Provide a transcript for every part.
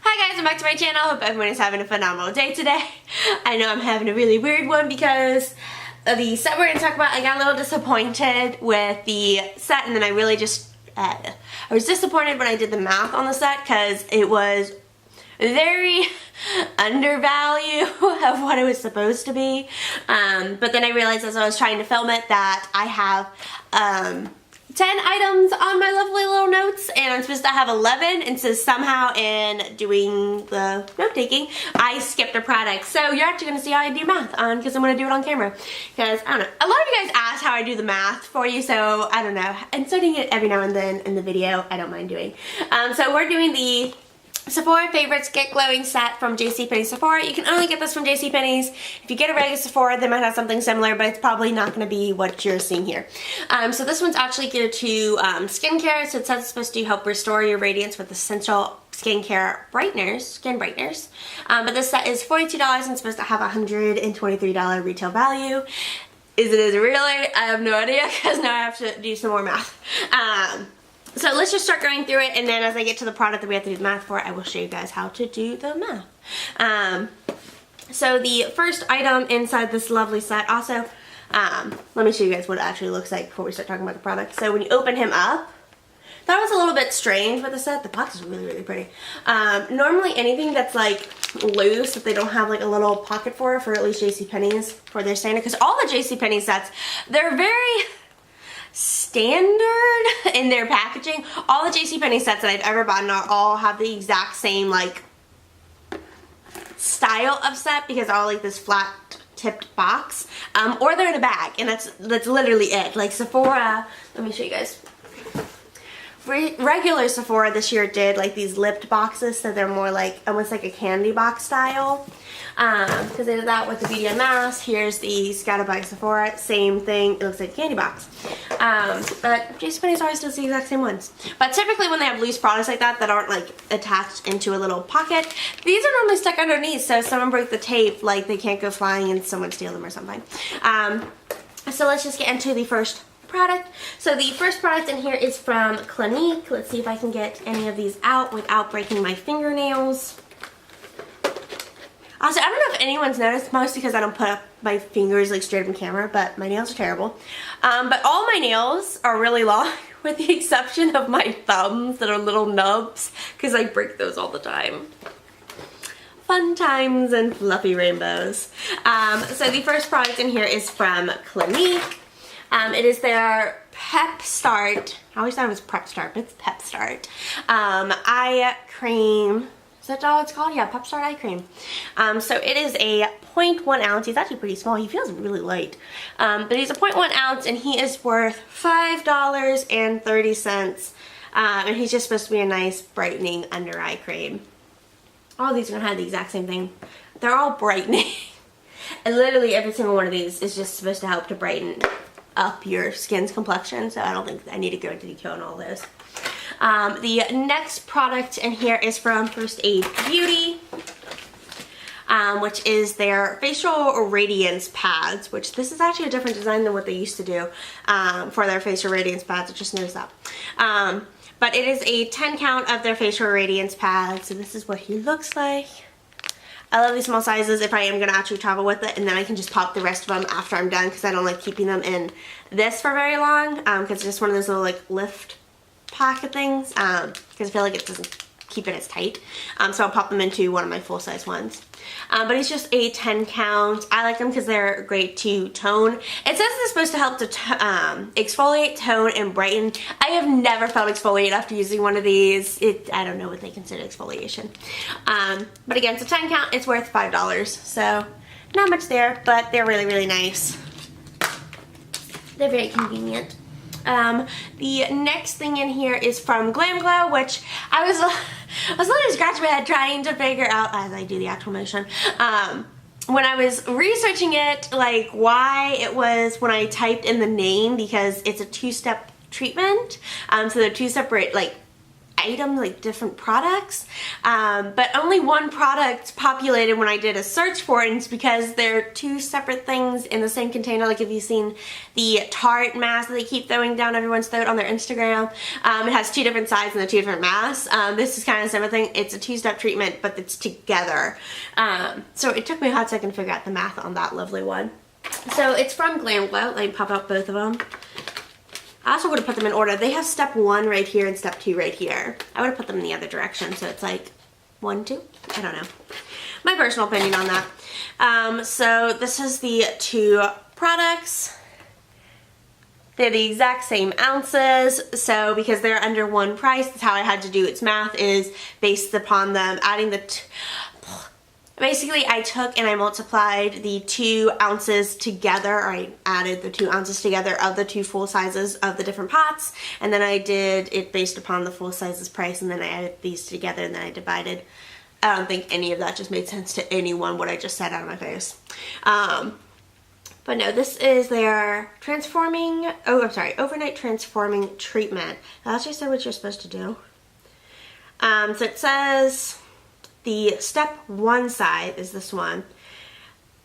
Hi guys, welcome back to my channel. Hope everyone is having a phenomenal day today. I know I'm having a really weird one because of the set we're going to talk about. I got a little disappointed with the set, and then I really just, I was disappointed when I did the math on the set because it was very undervalue of what it was supposed to be. But then I realized as I was trying to film it that I have 10 items on my lovely little notes, and I'm supposed to have 11, and so somehow in doing the note-taking, I skipped a product. So you're actually going to see how I do math because I'm going to do it on camera. Because, I don't know, a lot of you guys ask how I do the math for you, so I don't know. Inserting it every now and then in the video, I don't mind doing. So we're doing the Sephora Favorites Get Glowing set from JC Penney Sephora. You can only get this from JC Penney's. If you get a regular Sephora, they might have something similar, but it's probably not going to be what you're seeing here. So this one's actually geared to skincare. So it says it's supposed to help restore your radiance with essential skincare brighteners, skin brighteners. But this set is $42 and supposed to have a $123 retail value. Is it really? I have no idea because now I have to do some more math. So let's just start going through it, and then as I get to the product that we have to do the math for, I will show you guys how to do the math. So the first item inside this lovely set, also, let me show you guys what it actually looks like before we start talking about the product. So when you open him up, that was a little bit strange with the set. The box is really, really pretty. Normally anything that's like loose, that they don't have like a little pocket for at least JC Penney's for their standard, because all the JC Penney sets, they're very standard in their packaging. All the JC Penney sets that I've ever bought all have the exact same like style of set, because all like this flat tipped box, or they're in a bag, and that's literally it. Like Sephora, let me show you guys. Regular Sephora this year did like these lipped boxes, so they're more like almost like a candy box style. Because they did that with the Beauty Unmasked. Here's the Scattered by Sephora, same thing. It looks like a candy box. But JCPenney's always does the exact same ones. But typically when they have loose products like that aren't like attached into a little pocket, these are normally stuck underneath, so if someone breaks the tape, like they can't go flying and someone steal them or something. So let's just get into the first product. So the first product in here is from Clinique. Let's see if I can get any of these out without breaking my fingernails. Also, I don't know if anyone's noticed, mostly because I don't put up my fingers like straight up in camera, but my nails are terrible. But all my nails are really long, with the exception of my thumbs that are little nubs, because I break those all the time. Fun times and fluffy rainbows. So the first product in here is from Clinique. It is their Pep Start. I always thought it was Prep Start, but it's Pep Start. Eye cream. Is that all it's called? Yeah, Pep Start eye cream. So it is a 0.1 ounce. He's actually pretty small. He feels really light. But he's a 0.1 ounce, and he is worth $5.30. And he's just supposed to be a nice brightening under eye cream. All these are going to have the exact same thing. They're all brightening. And literally every single one of these is just supposed to help to brighten up your skin's complexion. So I don't think I need to go into detail on all those. The next product in here is from First Aid Beauty, which is their facial radiance pads, which this is actually a different design than what they used to do for their facial radiance pads. I just noticed that. But it is a 10 count of their facial radiance pads, so this is what he looks like. I love these small sizes if I am going to actually travel with it, and then I can just pop the rest of them after I'm done, because I don't like keeping them in this for very long, because it's just one of those little like lift pocket things, because I feel like it doesn't keep it as tight. So I'll pop them into one of my full-size ones. But it's just a 10 count. I like them because they're great to tone. It says it's supposed to help to exfoliate, tone, and brighten. I have never felt exfoliate after using one of these. I don't know what they consider exfoliation. But again, it's a 10 count. It's worth $5. So not much there, but they're really, really nice. They're very convenient. The next thing in here is from Glam Glow, which I was literally scratching my head trying to figure out, as I do the actual motion, when I was researching it, like why it was when I typed in the name, because it's a two-step treatment. So they're two separate like item, like different products, but only one product populated when I did a search for it, and it's because they're two separate things in the same container. Like if you've seen the Tarte mask that they keep throwing down everyone's throat on their Instagram, it has two different sides and the two different masks. This is kind of the same thing. It's a two-step treatment, but it's together. So it took me a hot second to figure out the math on that lovely one. So it's from Glam Glow. Let me pop out both of them. I also would have put them in order. They have step 1 right here and step 2 right here. I would have put them in the other direction, so it's like 1, 2. I don't know. My personal opinion on that. So this is the two products. They're the exact same ounces, so because they're under one price, that's how I had to do its math, is based upon them adding the... Basically, I took and I multiplied the 2 ounces together, or I added the 2 ounces together of the 2 full sizes of the different pots, and then I did it based upon the full sizes price, and then I added these together, and then I divided. I don't think any of that just made sense to anyone, what I just said out of my face. But no, this is their overnight transforming treatment. I actually said what you're supposed to do. So it says... The step 1 side is this one,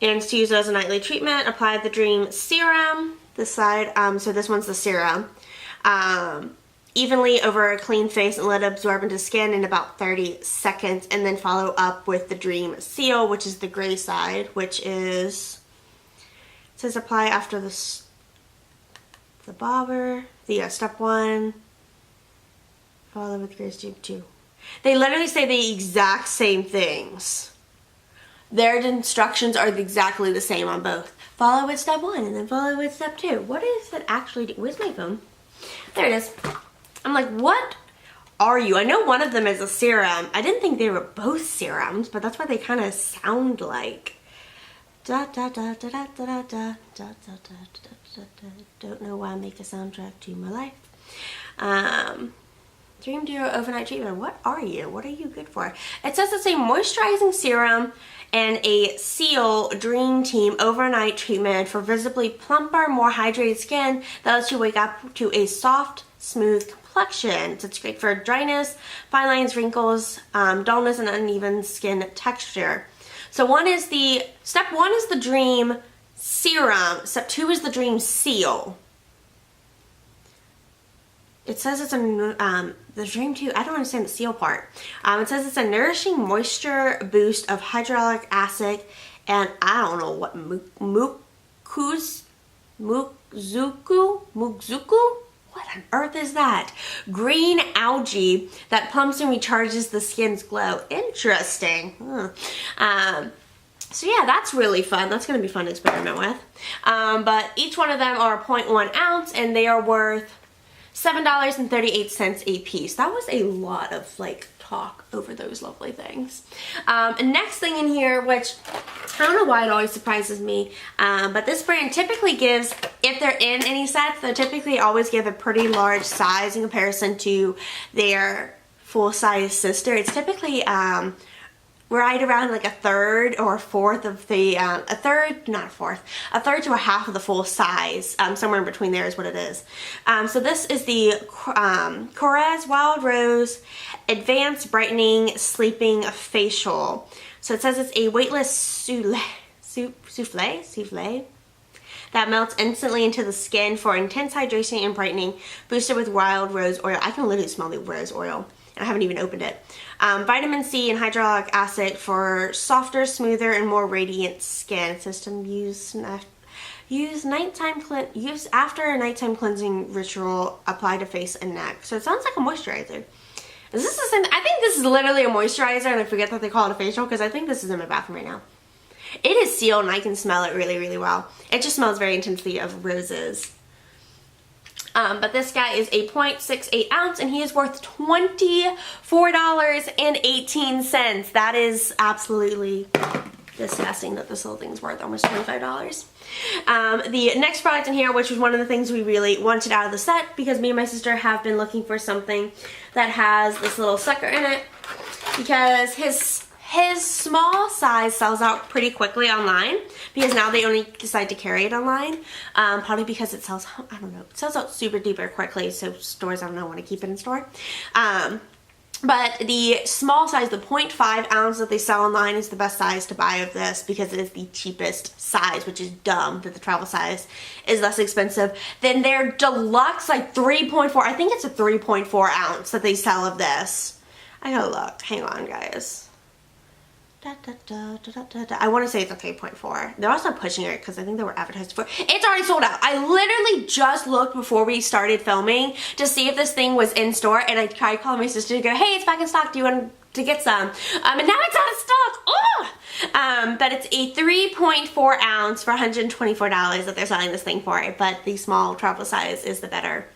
and it's to use as a nightly treatment. Apply the Dream Serum, this side, so this one's the serum, evenly over a clean face and let it absorb into skin in about 30 seconds, and then follow up with the Dream Seal, which is the gray side, which is, it says apply after the bobber, the step 1, follow with gray step 2. They literally say the exact same things. Their instructions are exactly the same on both. Follow with step 1 and then follow with step 2. What is it actually do? Where's my phone? There it is. I'm like, what are you? I know one of them is a serum. I didn't think they were both serums, but that's what they kind of sound like. Da da da da da da da da da da da da. Don't know why I make a soundtrack to my life. Dream Duo Overnight Treatment. What are you? What are you good for? It says it's a moisturizing serum and a Seal Dream Team Overnight Treatment for visibly plumper, more hydrated skin that lets you wake up to a soft, smooth complexion. So it's great for dryness, fine lines, wrinkles, dullness, and uneven skin texture. So step 1 is the Dream Serum. Step 2 is the Dream Seal. It says it's the Dream 2, I don't understand the seal part. It says it's a nourishing moisture boost of hyaluronic acid and I don't know what, mukzuku? What on earth is that? Green algae that pumps and recharges the skin's glow. Interesting. So yeah, that's really fun. That's going to be fun to experiment with. But each one of them are 0.1 ounce and they are worth $7.38 a piece. That was a lot of like talk over those lovely things. And next thing in here, which I don't know why it always surprises me, but this brand typically gives, if they're in any sets, they typically always give a pretty large size in comparison to their full-size sister. It's typically right around like a third or a fourth of the, a third to a half of the full size. Somewhere in between there is what it is. So this is the Korres Wild Rose Advanced Brightening Sleeping Facial. So it says it's a weightless souffle that melts instantly into the skin for intense hydration and brightening, boosted with wild rose oil. I can literally smell the rose oil. I haven't even opened it. Vitamin C and hyaluronic acid for softer, smoother, and more radiant skin. System use after a nighttime cleansing ritual. Apply to face and neck. So it sounds like a moisturizer. Is this the same? I think this is literally a moisturizer, and I forget that they call it a facial because I think this is in my bathroom right now. It is sealed, and I can smell it really, really well. It just smells very intensely of roses. But this guy is a 0.68 ounce and he is worth $24.18. That is absolutely disgusting that this whole thing's worth almost $25. The next product in here, which was one of the things we really wanted out of the set because me and my sister have been looking for something that has this little sucker in it, because his small size sells out pretty quickly online because now they only decide to carry it online. Probably because it sells, I don't know, it sells out super duper quickly, so stores, I don't know, want to keep it in store. But the small size, the 0.5 ounce that they sell online is the best size to buy of this because it is the cheapest size, which is dumb that the travel size is less expensive than their deluxe, like 3.4. I think it's a 3.4 ounce that they sell of this. I gotta look. Hang on, guys. I want to say it's a 3.4. They're also pushing it because I think they were advertised for. It's already sold out. I literally just looked before we started filming to see if this thing was in store, and I tried calling my sister to go, hey, it's back in stock. Do you want to get some? And now it's out of stock. Oh! But it's a 3.4 ounce for $124 that they're selling this thing for. But the small travel size is the better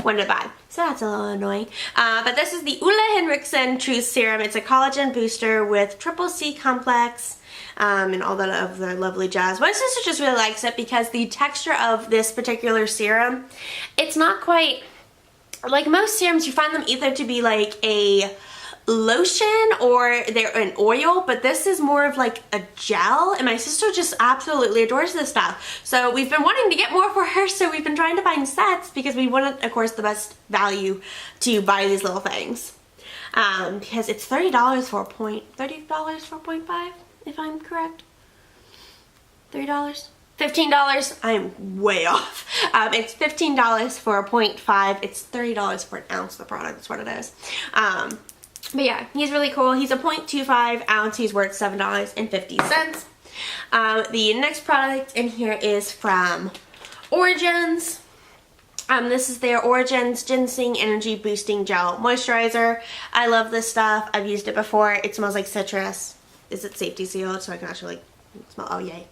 one to buy. So that's a little annoying. But this is the Ulla Henriksen Truth Serum. It's a collagen booster with triple C complex and all that other lovely jazz. My sister just really likes it because the texture of this particular serum, it's not quite like most serums. You find them either to be like a lotion or they're an oil, but this is more of like a gel, and my sister just absolutely adores this stuff. So we've been wanting to get more for her, so we've been trying to find sets because we wanted, of course, the best value to buy these little things. Because it's $30 for $30 for 0.5, if I'm correct. $3? $15? I'm way off. It's $15 for a 0.5. It's $30 for an ounce of the product. That's what it is. But yeah, he's really cool. He's a 0.25 ounce. He's worth $7.50. The next product in here is from Origins. This is their Origins Ginseng Energy Boosting Gel Moisturizer. I love this stuff. I've used it before. It smells like citrus. Is it safety sealed? So I can actually smell. Oh, yay.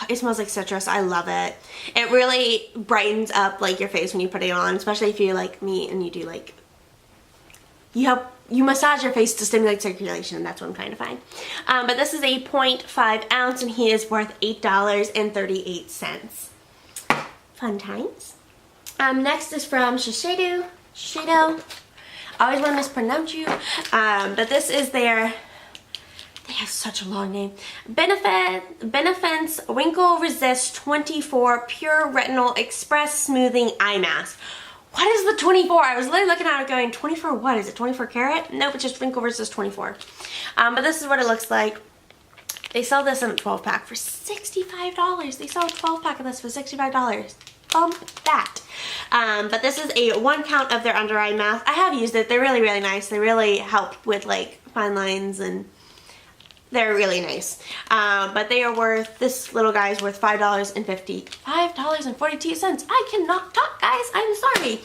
It smells like citrus. I love it. It really brightens up like your face when you put it on, especially if you're like me and you do like you massage your face to stimulate circulation. That's what I'm trying to find. But this is a 0.5 ounce, and he is worth $8.38. Fun times. Next is from Shiseido. Shiseido. I always want to mispronounce you. But this is their, they have such a long name. Benefence Wrinkle Resist 24 Pure Retinol Express Smoothing Eye Mask. What is the 24? I was literally looking at it going, 24 what? Is it 24 karat? Nope, it's just Wrinkle Resist 24. But this is what it looks like. They sell this in a 12 pack for $65. They sell a 12 pack of this for $65. That. But this is a 1 count of their under eye mask. I have used it. They're really, really nice. They really help with like fine lines, and they're really nice. But they are worth, this little guy is worth $5.42. I cannot talk, guys. I'm sorry.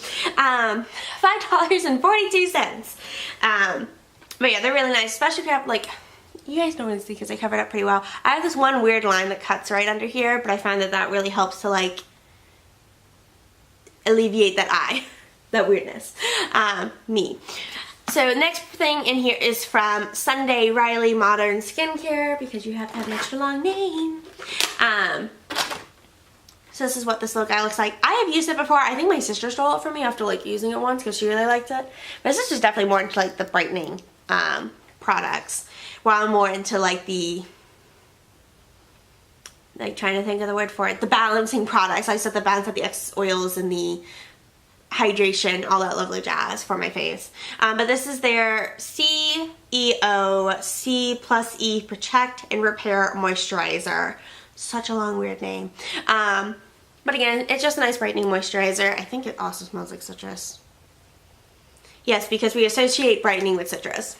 $5.42. But yeah, they're really nice, especially if you have like, you guys don't really see because I covered up pretty well. I have this one weird line that cuts right under here, but I find that that really helps to like alleviate that eye, that weirdness. Me. So next thing in here is from Sunday Riley Modern Skincare, because you have to have an extra long name. So this is what this little guy looks like. I have used it before. I think my sister stole it from me after like using it once because she really liked it. But this is just definitely more into like the brightening products, while I'm more into like the, like trying to think of the word for it, the balancing products. I said the balance of the excess oils and the hydration, all that lovely jazz for my face. But this is their CEO C+E Protect and Repair Moisturizer. Such a long weird name. But again, it's just a nice brightening moisturizer. I think it also smells like citrus. Yes, because we associate brightening with citrus.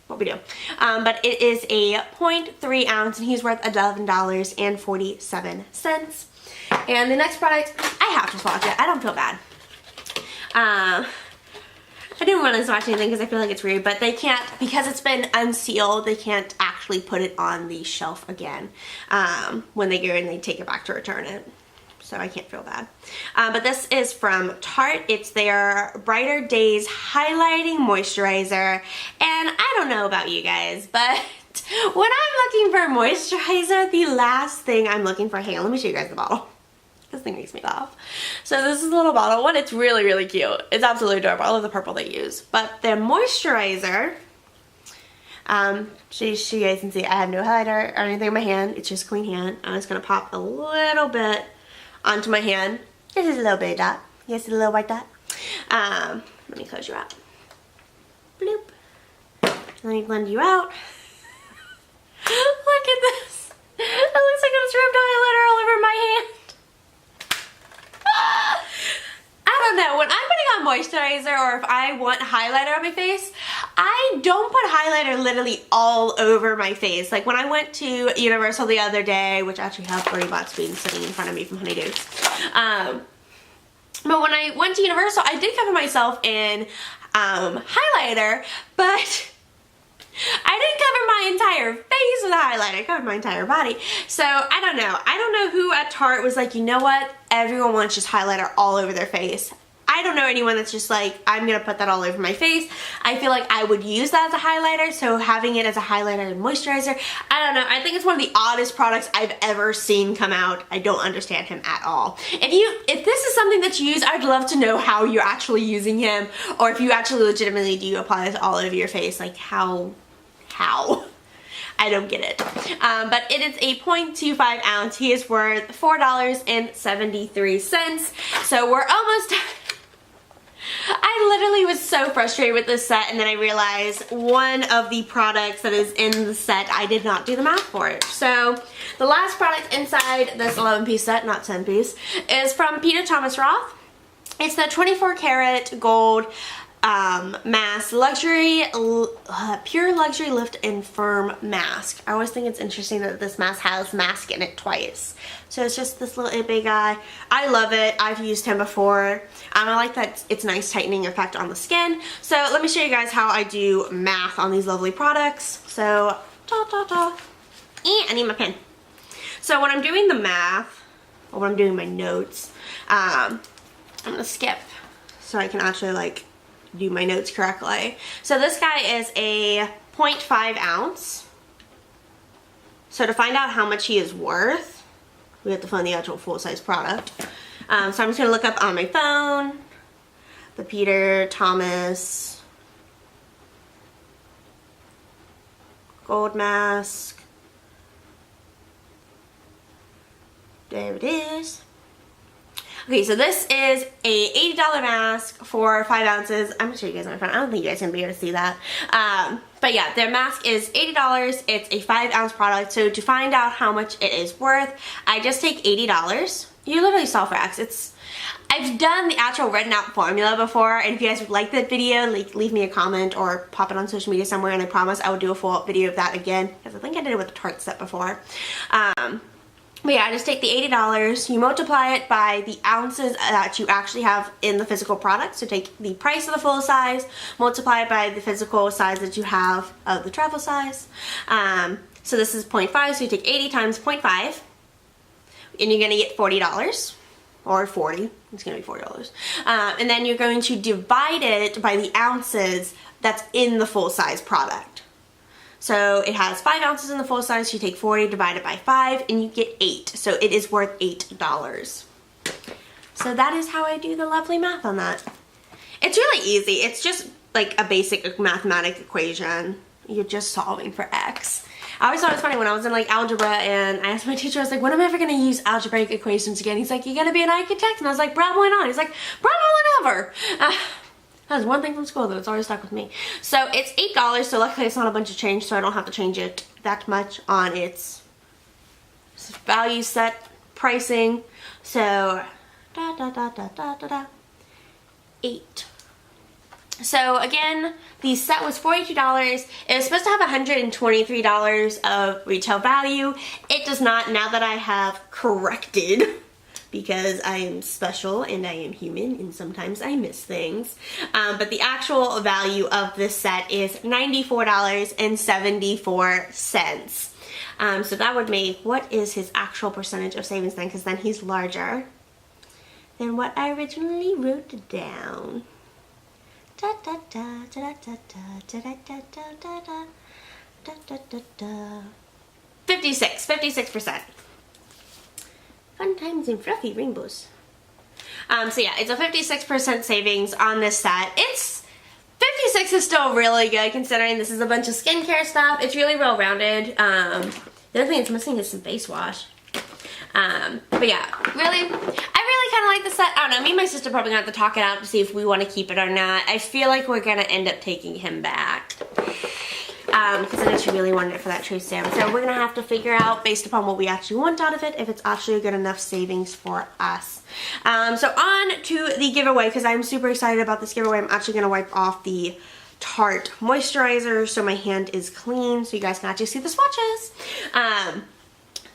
What we do. But it is a 0.3 ounce, and he's worth $11.47. And the next product, I have to swatch it. I don't feel bad. I didn't want to swatch anything because I feel like it's weird, but they can't, because it's been unsealed, they can't actually put it on the shelf again when they go and they take it back to return it. So I can't feel bad. But this is from Tarte. It's their Brighter Days Highlighting Moisturizer. And I don't know about you guys, but when I'm looking for moisturizer, the last thing I'm looking for, hang on, let me show you guys the bottle. This thing makes me laugh. So this is a little bottle one. It's really, really cute. It's absolutely adorable. I love the purple they use. But their moisturizer, so you guys can see I have no highlighter or anything in my hand. It's just clean hand. I'm just going to pop a little bit onto my hand. This is a little bitty dot. Yes, a little white dot. I'm Let me close you out. Bloop. Let me blend you out. Look at this. It looks like I just rubbed highlighter all over my hand. I don't know, when I'm putting on moisturizer or if I want highlighter on my face, I don't put highlighter literally all over my face. Like when I went to Universal the other day, which I actually have Bertie Bott's being sitting in front of me from Honeydukes. But when I went to Universal, I did cover myself in highlighter, but I didn't cover my entire face with highlighter. I covered my entire body. So, I don't know. I don't know who at Tarte was like, you know what? Everyone wants just highlighter all over their face. I don't know anyone that's just like, I'm going to put that all over my face. I feel like I would use that as a highlighter, so having it as a highlighter and moisturizer, I don't know. I think it's one of the oddest products I've ever seen come out. I don't understand him at all. If this is something that you use, I'd love to know how you're actually using him, or if you actually legitimately do apply this all over your face. Like, how? I don't get it. But it is a 0.25 ounce. He is worth $4.73. So we're almost done. I literally was so frustrated with this set, and then I realized one of the products that is in the set, I did not do the math for it. So the last product inside this 11-piece set, not 10-piece, is from Peter Thomas Roth. It's the 24 karat gold mask, pure luxury lift and firm mask. I always think it's interesting that this mask has mask in it twice. So it's just this little itty guy. I love it. I've used him before. I like that it's nice tightening effect on the skin. So let me show you guys how I do math on these lovely products. So, I need my pen. So when I'm doing the math, or when I'm doing my notes, I'm gonna skip so I can actually like do my notes correctly. So this guy is a 0.5 ounce. So to find out how much he is worth, we have to find the actual full-size product. So I'm just gonna look up on my phone the Peter Thomas gold mask. There it is. Okay, so this is a $80 mask for 5 ounces. I'm gonna show you guys on my phone. I don't think you guys are gonna be able to see that. But yeah, their mask is $80. It's a 5 ounce product. So to find out how much it is worth, I just take $80. You literally saw facts. I've done the actual written out formula before, and if you guys would like that video, leave me a comment or pop it on social media somewhere, and I promise I will do a full video of that again, because I think I did it with the Tarte set before. But yeah, I just take the $80, you multiply it by the ounces that you actually have in the physical product. So take the price of the full size, multiply it by the physical size that you have of the travel size. So this is 0.5, so you take 80 times 0.5, and you're gonna get $40, or 40, it's gonna be $40. And then you're going to divide it by the ounces that's in the full size product. So it has 5 ounces in the full size, so you take 40 divided by 5 and you get 8. So it is worth $8. So that is how I do the lovely math on that. It's really easy. It's just like a basic mathematic equation. You're just solving for X. I always thought it was funny when I was in like algebra and I asked my teacher, I was like, when am I ever going to use algebraic equations again? He's like, you're going to be an architect? And I was like, probably not. He's like, probably never. That was one thing from school though, it's always stuck with me. So it's $8, so luckily it's not a bunch of change, so I don't have to change it that much on its value set pricing. So, 8. So again, the set was $42. It was supposed to have $123 of retail value. It does not, now that I have corrected, because I am special and I am human and sometimes I miss things. But the actual value of this set is $94.74. So that would make, what is his actual percentage of savings then? Because then he's larger than what I originally wrote down. 56%. Fun times and fluffy rainbows. So yeah, it's a 56% savings on this set. 56 is still really good considering this is a bunch of skincare stuff. It's really well rounded. The other thing it's missing is some face wash. But yeah, I really kind of like the set. I don't know, me and my sister probably gonna have to talk it out to see if we want to keep it or not. I feel like we're gonna end up taking him back. Because I know she really wanted it for that tree stand. So we're gonna have to figure out, based upon what we actually want out of it, if it's actually a good enough savings for us. So on to the giveaway, because I'm super excited about this giveaway. I'm actually gonna wipe off the Tarte moisturizer so my hand is clean, so you guys can actually see the swatches.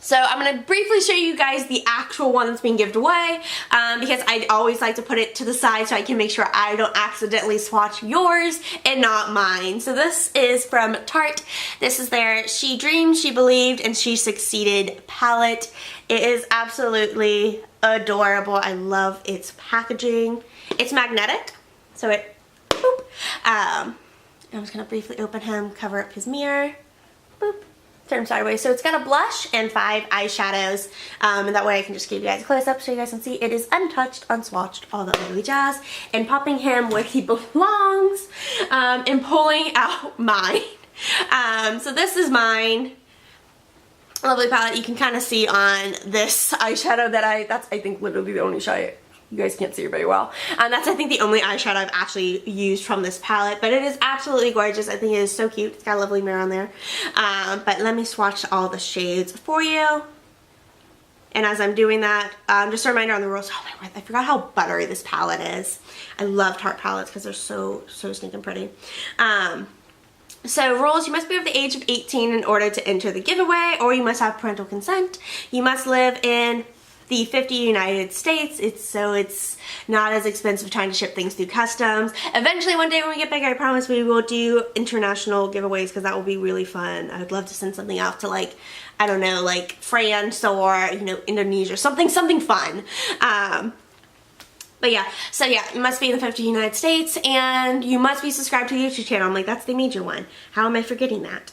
So I'm going to briefly show you guys the actual one that's being given away, because I always like to put it to the side so I can make sure I don't accidentally swatch yours and not mine. So this is from Tarte. This is their She Dreamed, She Believed, and She Succeeded palette. It is absolutely adorable. I love its packaging. It's magnetic, so it, boop. I'm just going to briefly open him, cover up his mirror, boop. Turn sideways. So it's got a blush and 5 eyeshadows, and that way I can just give you guys a close-up so you guys can see it is untouched, unswatched, all the ugly jazz, and popping him where he belongs, and pulling out mine. So this is mine. Lovely palette. You can kind of see on this eyeshadow that that's I think literally the only shade. You guys can't see it very well. That's, I think, the only eyeshadow I've actually used from this palette, but it is absolutely gorgeous. I think it is so cute. It's got a lovely mirror on there. But let me swatch all the shades for you. And as I'm doing that, just a reminder on the rules. Oh my word, I forgot how buttery this palette is. I love Tarte palettes because they're so stinking pretty. So rules, you must be over the age of 18 in order to enter the giveaway, or you must have parental consent. You must live in the 50 United States. It's not as expensive trying to ship things through customs. Eventually one day when we get back, I promise we will do international giveaways, because that will be really fun. I would love to send something out to, like, I don't know, like France or, you know, Indonesia, something fun. But yeah, so yeah, you must be in the 50 United States, and you must be subscribed to the YouTube channel. I'm like, that's the major one. How am I forgetting that?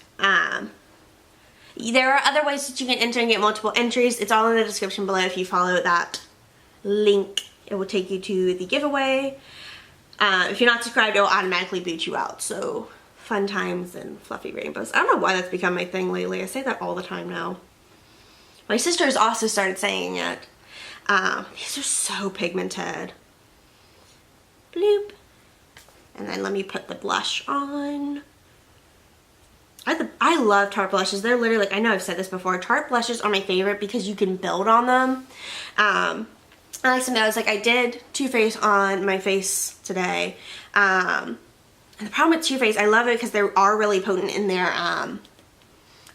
There are other ways that you can enter and get multiple entries. It's all in the description below. If you follow that link, it will take you to the giveaway. If you're not subscribed, it will automatically boot you out. So fun times and fluffy rainbows. I don't know why that's become my thing lately. I say that all the time now. My sister has also started saying it. These are so pigmented. Bloop. And then let me put the blush on. I love Tarte blushes. They're literally, like, I know I've said this before, Tarte blushes are my favorite because you can build on them. I like some of those. Like, I did Too Faced on my face today. And the problem with Too Faced, I love it because they are really potent in their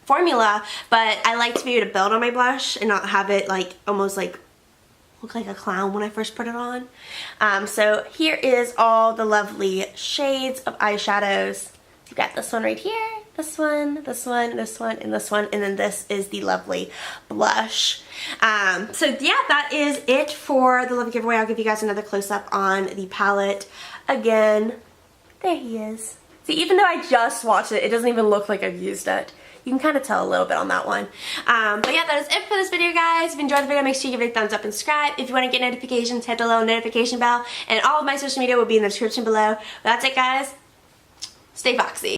formula, but I like to be able to build on my blush and not have it, like, almost like look like a clown when I first put it on. So here is all the lovely shades of eyeshadows. You got this one right here, this one, this one, this one, and this one, and then this is the lovely blush. So yeah, that is it for the love giveaway. I'll give you guys another close-up on the palette. Again, there he is. See, even though I just swatched it, it doesn't even look like I've used it. You can kind of tell a little bit on that one. But yeah, that is it for this video, guys. If you enjoyed the video, make sure you give it a thumbs up and subscribe. If you want to get notifications, hit the little notification bell. And all of my social media will be in the description below. But that's it, guys. Stay foxy.